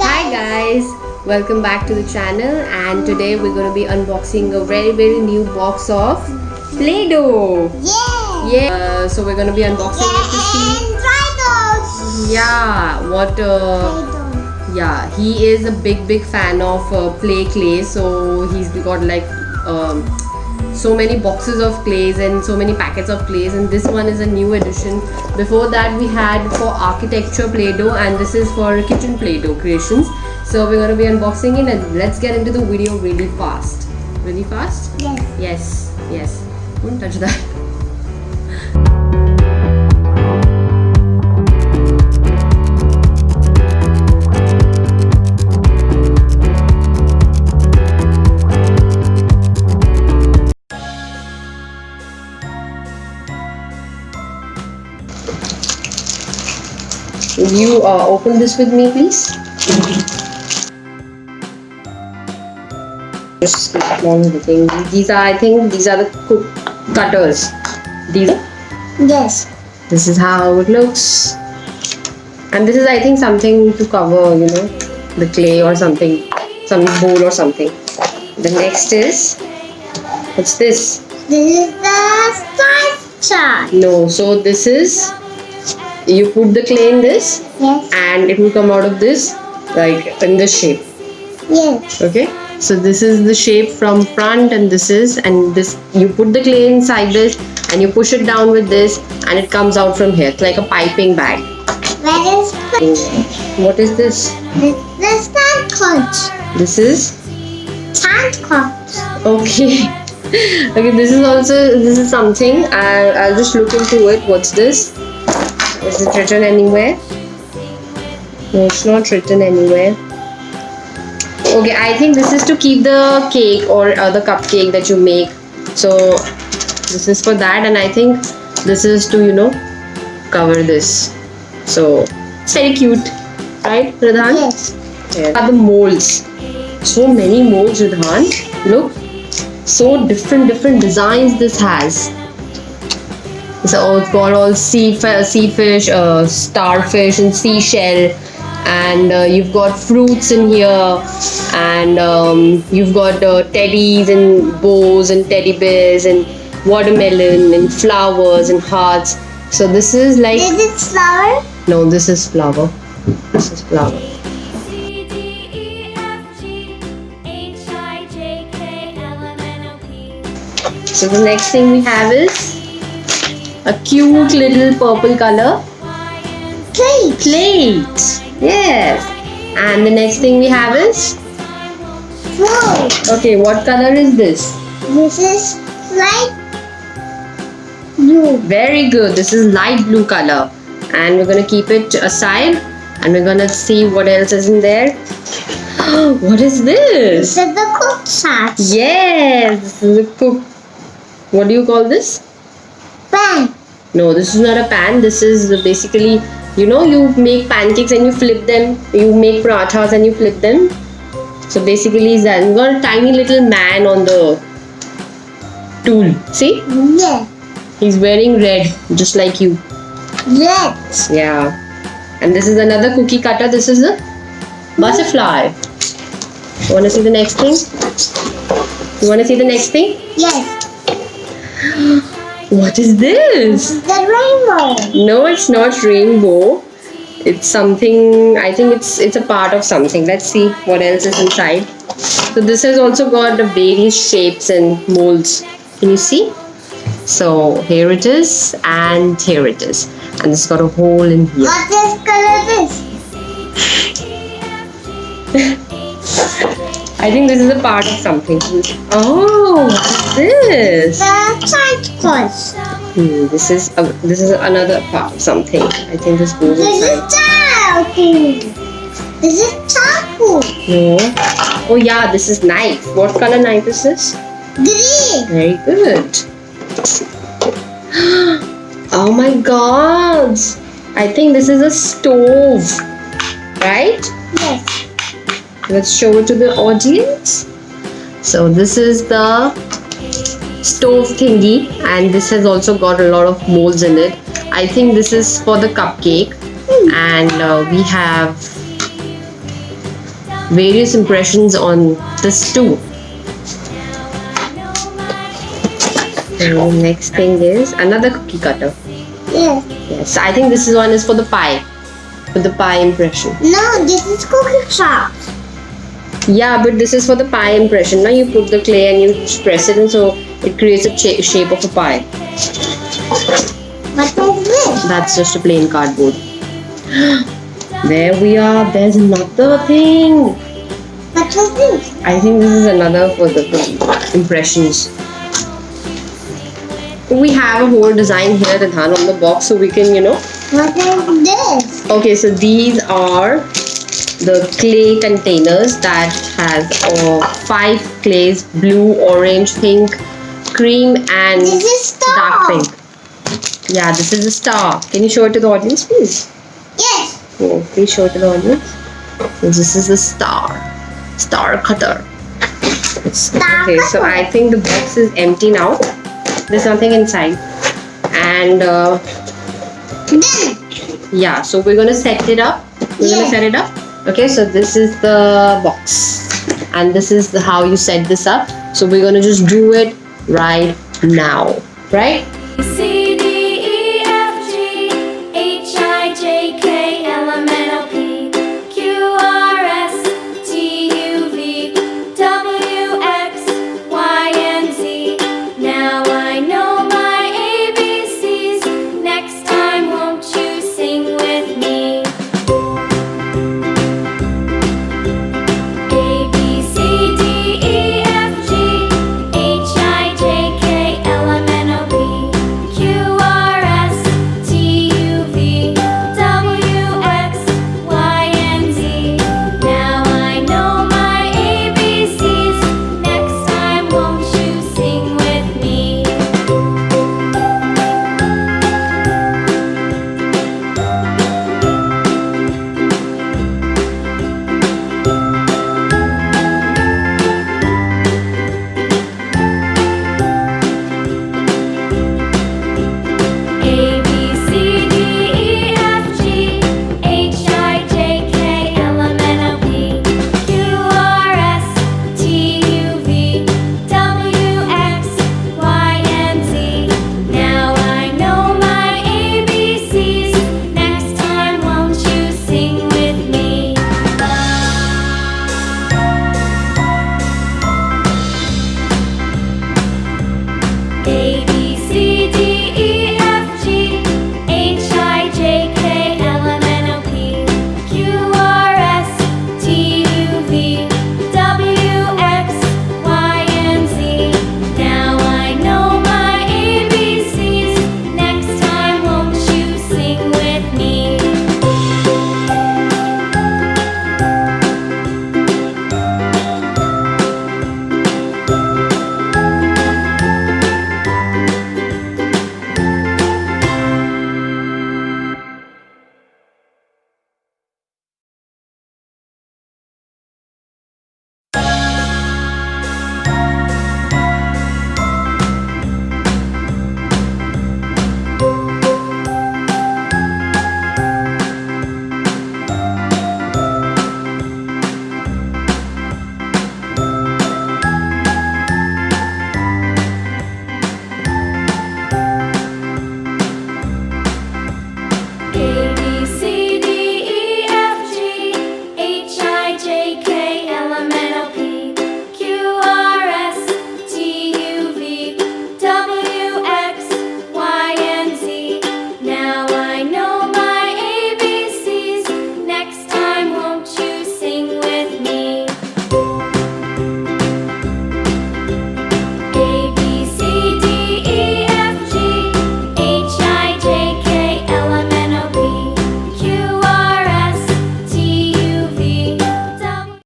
Hi guys, welcome back to the channel, and today we're going to be unboxing a very new box of Play-Doh. Yeah, so we're going to be unboxing it to see. And Dragons. Yeah, what yeah, he is a big fan of play clay, so he's got like so many boxes of clays and so many packets of clays, and this one is a new addition. Before that we had for architecture Play-Doh, and this is for kitchen Play-Doh creations. So we're going to be unboxing it, and let's get into the video really fast. Really fast? Yes. Don't touch that. Will you open this with me, please? Just small thing. These are, I think, these are the cutters. These are? Yes. This is how it looks. And this is, I think, something to cover, you know, the clay or something, some bowl or something. The next is, what's this? This is the star chart. No, so this is, you put the clay in this, Yes. and it will come out of this, like in this shape. Yes. Okay, so this is the shape from front, and this is, and this, you put the clay inside this and you push it down with this, and it comes out from here. It's like a piping bag. Where is What is this? the Santa Claus? This is, Santa Claus. okay. Okay, this is also, this is something, I'll just look into it. What's this? Is it written anywhere? No, it's not written anywhere. Okay, I think this is to keep the cake or the cupcake that you make. So this is for that, and I think this is to, you know, cover this. So it's very cute, right, Radhan? Yes. Here are the molds. So many molds, Radhan. Look, so different designs this has. So it's got all sea fish, starfish, and seashell, and you've got fruits in here, and you've got teddies and bows and teddy bears and watermelon and flowers and hearts. So this is like, Is it flower? no, this is flower. This is flower. So the next thing we have is a cute little purple color Plate. plate. Yes. And the next thing we have is, Flower. okay, what color is this? This is light blue. Very good. This is light blue color. And we're going to keep it aside, and we're going to see what else is in there. What is this? This is the cook chart. Yes, this is a cook. What do you call this? Pan. No, this is not a pan. This is basically, you know, you make pancakes and you flip them. You make parathas and you flip them. So basically, is that. You've got a tiny little man on the tool. See? Yeah. He's wearing red, just like you. Red. Yeah. And this is another cookie cutter. This is a butterfly. You want to see the next thing? You want to see the next thing? Yes. What is this? The rainbow. No, it's not rainbow. It's something, I think it's a part of something. Let's see what else is inside. So this has also got the various shapes and molds. Can you see? So here it is, and here it is. And it's got a hole in here. What is color this? I think this is a part of something. Oh, what is this? The Santa Claus. This is another part of something. I think this goes This inside. is charcoal. This is charcoal. No. Oh yeah, this is knife. What color knife is this? Green. Very good. Oh my god. I think this is a stove. Right? Yes. Let's show it to the audience. So this is the stove thingy, and this has also got a lot of molds in it. I think this is for the cupcake, and we have various impressions on this too. And next thing is another cookie cutter. Yes. Yes, I think this is one is for the pie. For the pie impression. No, this is cookie shop. Yeah, but this is for the pie impression. Now you put the clay and you just press it, and so it creates a shape of a pie. What is this? That's just a plain cardboard. There we are. There's another thing. What is this? I think this is another for the impressions. We have a whole design here, Radhan, on the box, so we can, What is this? Okay, so these are the clay containers that has 5 clays: blue, orange, pink, cream, and This is star. dark pink. Yeah, this is a star. Can you show it to the audience, please? Yes. Oh, please show it to the audience. So this is the star cutter. Star Okay, so cutter. I think the box is empty now. There's nothing inside, and Then. yeah, so we're gonna set it up. Okay, so this is the box, and this is how you set this up. So we're gonna just do it right now, right?